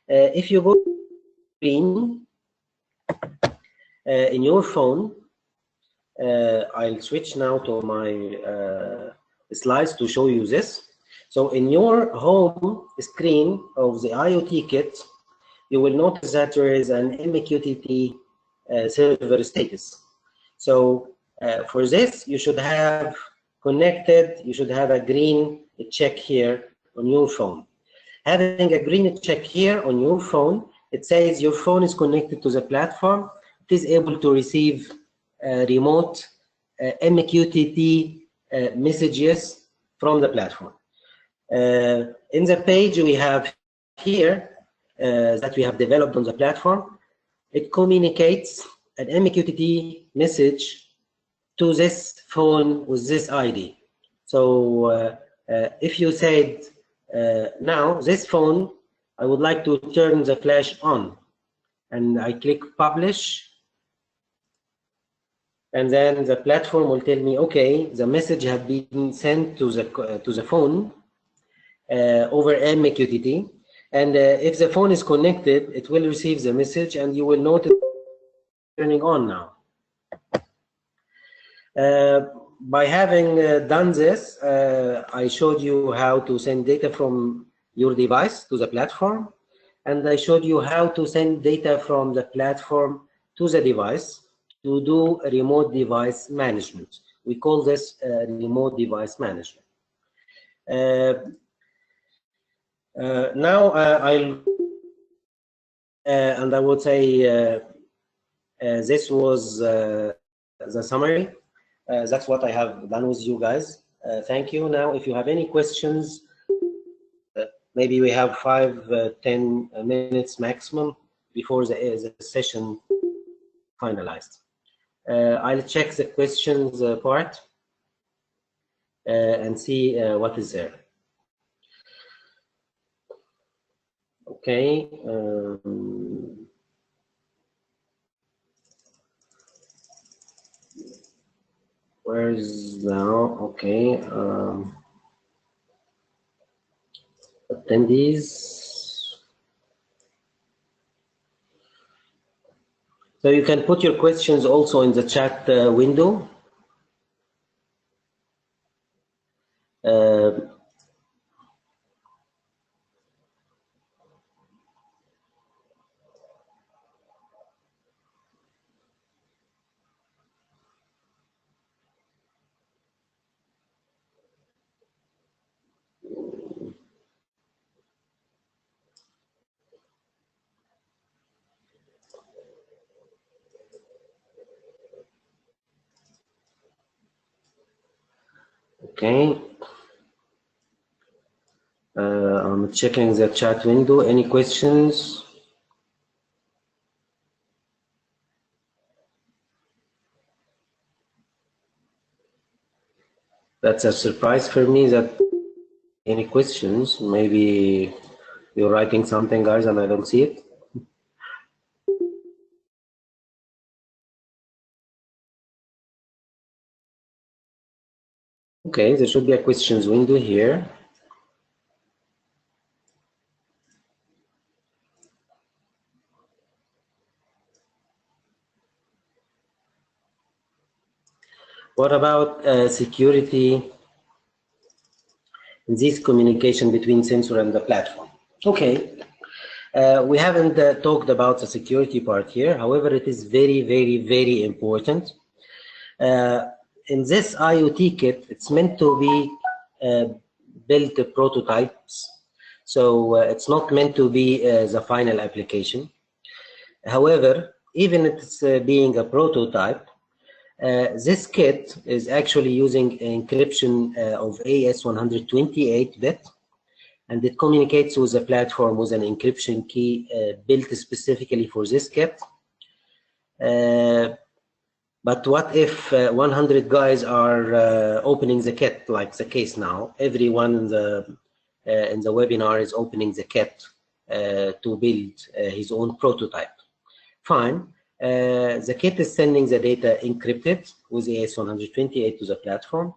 If you go to the screen in your phone, I'll switch now to my slides to show you this. So in your home screen of the IoT kit, you will notice that there is an MQTT server status. So for this, you should have connected, you should have a green check here on your phone. Having a green check here on your phone, it says your phone is connected to the platform. It is able to receive remote MQTT messages from the platform. In the page we have here that we have developed on the platform, it communicates an MQTT message to this phone with this ID. So if you said, now this phone, I would like to turn the flash on, and I click publish, and then the platform will tell me, okay, the message has been sent to the phone over MQTT, and if the phone is connected, it will receive the message, and you will notice turning on now. By having done this, I showed you how to send data from your device to the platform, and I showed you how to send data from the platform to the device to do remote device management. We call this remote device management. Now I'll and I would say this was the summary. That's what I have done with you guys. Thank you. Now, if you have any questions, maybe we have 5-10 minutes maximum before the session finalized. I'll check the questions part and see what is there. Okay. Where is now? Okay. Attendees. So you can put your questions also in the chat window. Okay. I'm checking the chat window. Any questions? That's a surprise for me that any questions. Maybe you're writing something, guys, and I don't see it. Okay, there should be a questions window here. What about security in this communication between sensor and the platform? Okay, we haven't talked about the security part here. However, it is very, very, very important. In this IoT kit, it's meant to be built prototypes. So it's not meant to be the final application. However, even if it's being a prototype, this kit is actually using encryption of AES-128-bit, and it communicates with the platform with an encryption key built specifically for this kit. But what if 100 guys are opening the kit, like the case now? Everyone in the webinar is opening the kit to build his own prototype. Fine. The kit is sending the data encrypted with AES-128 to the platform,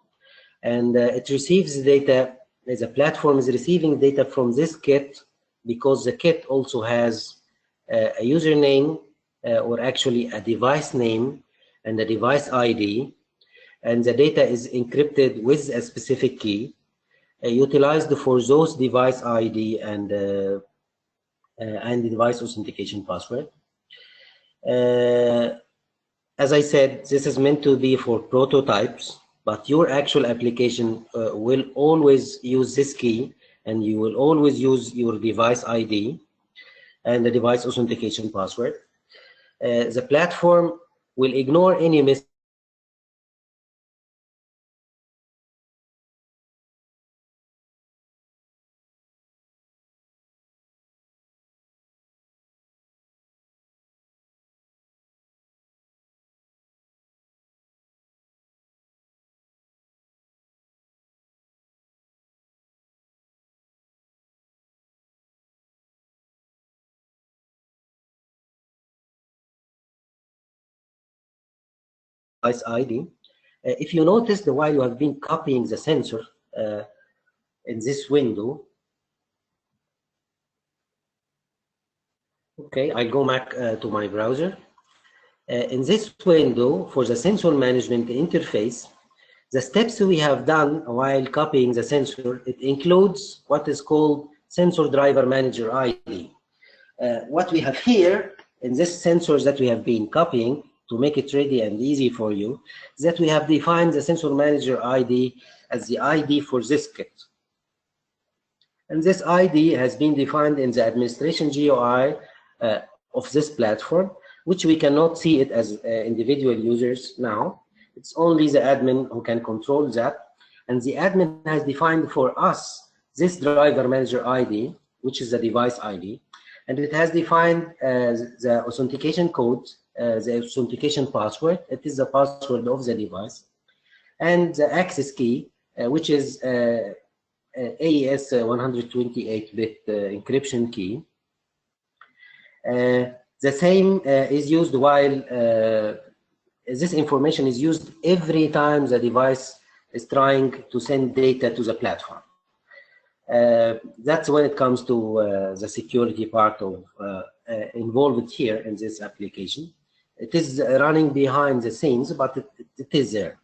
and it receives the data. The platform is receiving data from this kit because the kit also has a username or actually a device name and a device ID, and the data is encrypted with a specific key utilized for those device ID and the device authentication password. As I said, this is meant to be for prototypes, but your actual application will always use this key, and you will always use your device ID and the device authentication password. The platform will ignore any mistake ID. If you notice, while you have been copying the sensor in this window, okay, I'll go back to my browser. In this window, for the sensor management interface, the steps we have done while copying the sensor, it includes what is called sensor driver manager ID. What we have here in this sensors that we have been copying to make it ready and easy for you, is that we have defined the sensor manager ID as the ID for this kit. And this ID has been defined in the administration GUI of this platform, which we cannot see it as individual users now. It's only the admin who can control that. And the admin has defined for us this driver manager ID, which is the device ID. And it has defined the authentication code, the authentication password. It is the password of the device. And the access key, which is AES 128-bit encryption key. The same is used while this information is used every time the device is trying to send data to the platform. That's when it comes to the security part of involved here in this application. It is running behind the scenes, but it is there.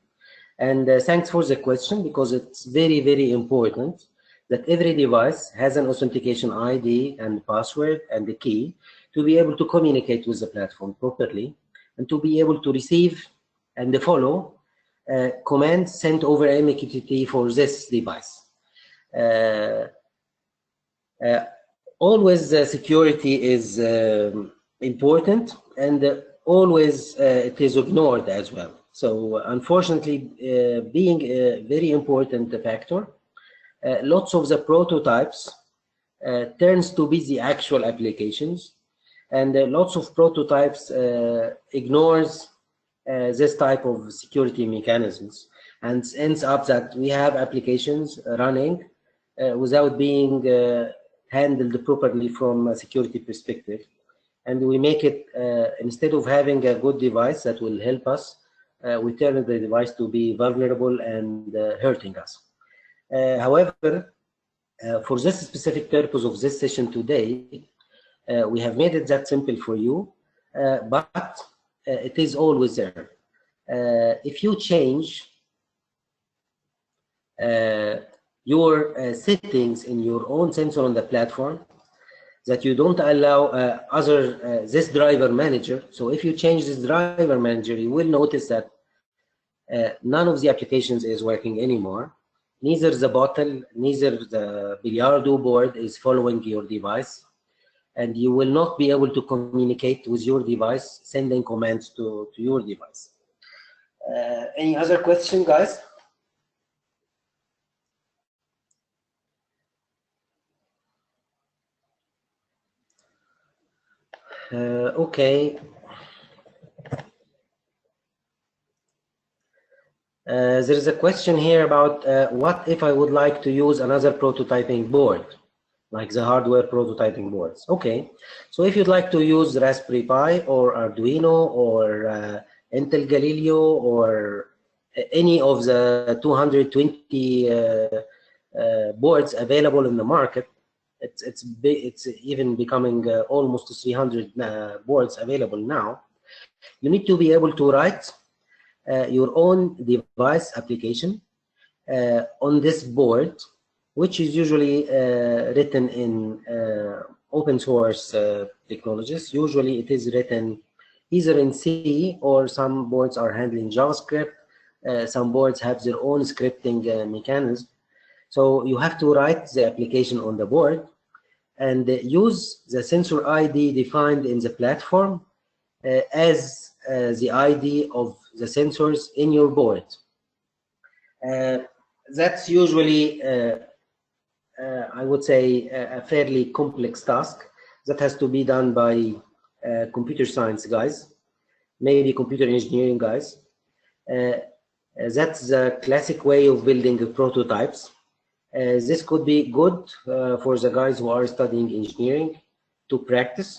And thanks for the question, because it's very, very important that every device has an authentication ID and password and the key to be able to communicate with the platform properly and to be able to receive and follow commands sent over MQTT for this device. Always security is important, and always it is ignored as well. So unfortunately, being a very important factor, lots of the prototypes turns to be the actual applications, and lots of prototypes ignores this type of security mechanisms, and ends up that we have applications running without being handled properly from a security perspective. And we make it, instead of having a good device that will help us, we turn the device to be vulnerable and hurting us. However, for this specific purpose of this session today, we have made it that simple for you, but it is always there. If you change your settings in your own sensor on the platform, that you don't allow this driver manager. So if you change this driver manager, you will notice that none of the applications is working anymore. Neither the bottle, neither the Billiardo board is following your device, and you will not be able to communicate with your device, sending commands to your device. Any other question, guys? Okay. There is a question here about what if I would like to use another prototyping board, like the hardware prototyping boards. Okay, so if you'd like to use Raspberry Pi or Arduino or Intel Galileo or any of the 220 boards available in the market, it's even becoming almost 300 boards available now. You need to be able to write your own device application on this board, which is usually written in open source technologies. Usually it is written either in C, or some boards are handling JavaScript. Some boards have their own scripting mechanism. So you have to write the application on the board and use the sensor ID defined in the platform as the ID of the sensors in your board. That's usually, I would say, a fairly complex task that has to be done by computer science guys, maybe computer engineering guys. That's the classic way of building the prototypes. This could be good for the guys who are studying engineering to practice,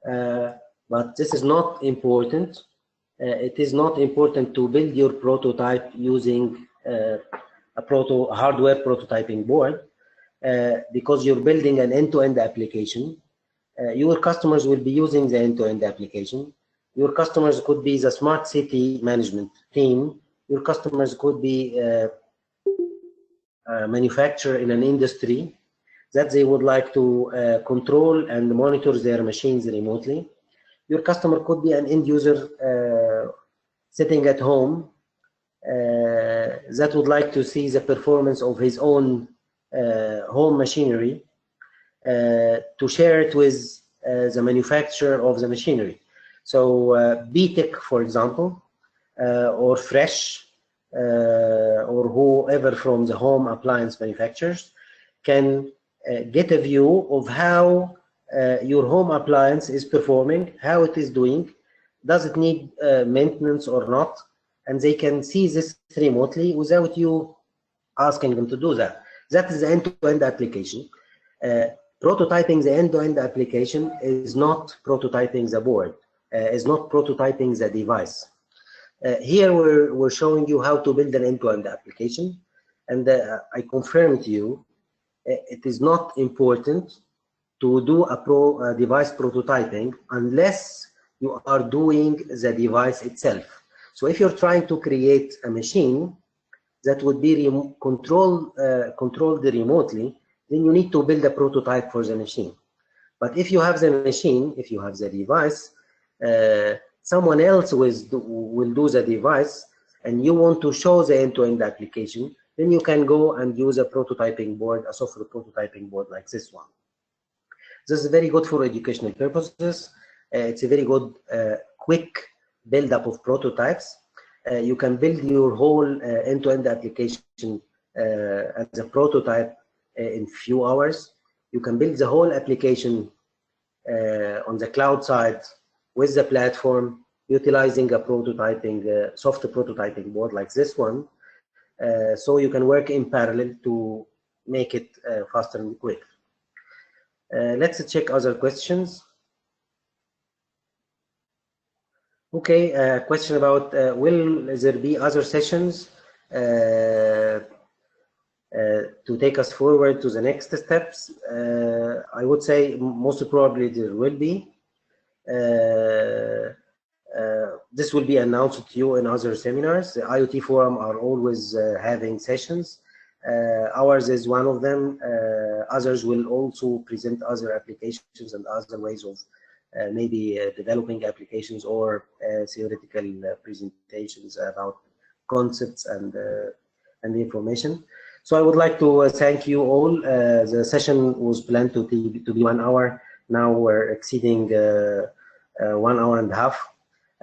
but this is not important. It is not important to build your prototype using a hardware prototyping board, because you're building an end-to-end application. Your customers will be using the end-to-end application. Your customers could be the smart city management team. Your customers could be a manufacturer in an industry that they would like to control and monitor their machines remotely. Your customer could be an end user sitting at home that would like to see the performance of his own home machinery to share it with the manufacturer of the machinery. So BTEC, for example, or Fresh, or whoever from the home appliance manufacturers can get a view of how your home appliance is performing, how it is doing, does it need maintenance or not, and they can see this remotely without you asking them to do that. That is the end-to-end application. Prototyping the end-to-end application is not prototyping the board, is not prototyping the device. Here we're showing you how to build an end-to-end application, and I confirm to you, it is not important to do a device prototyping unless you are doing the device itself. So if you're trying to create a machine that would be controlled remotely, then you need to build a prototype for the machine. But if you have the machine, if you have the device, someone else will do the device, and you want to show the end-to-end application, then you can go and use a prototyping board, a software prototyping board like this one. This is very good for educational purposes. It's a very good, quick build-up of prototypes. You can build your whole end-to-end application as a prototype in few hours. You can build the whole application on the cloud side with the platform, utilizing a prototyping, soft prototyping board like this one. So you can work in parallel to make it faster and quick. Let's check other questions. Okay, question about will there be other sessions to take us forward to the next steps? I would say most probably there will be. This will be announced to you in other seminars. The IoT Forum are always having sessions. Ours is one of them. Others will also present other applications and other ways of maybe developing applications or theoretical presentations about concepts and information. So I would like to thank you all. The session was planned to be 1 hour. Now we're exceeding 1 hour and a half.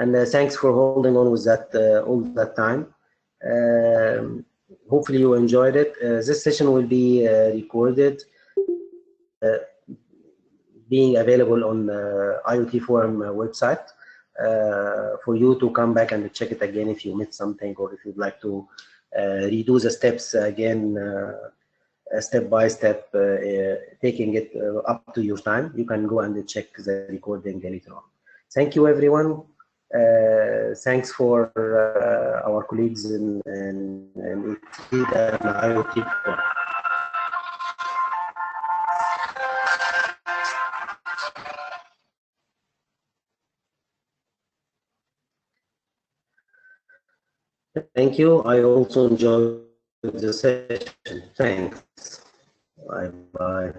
And thanks for holding on with that all that time. Hopefully you enjoyed it. This session will be recorded, being available on the IoT Forum website for you to come back and check it again if you missed something, or if you'd like to redo the steps again, step by step, taking it up to your time. You can go and check the recording later on. Thank you, everyone. Thanks for our colleagues in ITIDA and IoT Forum. Thank you. I also enjoyed the session. Thanks. Bye-bye.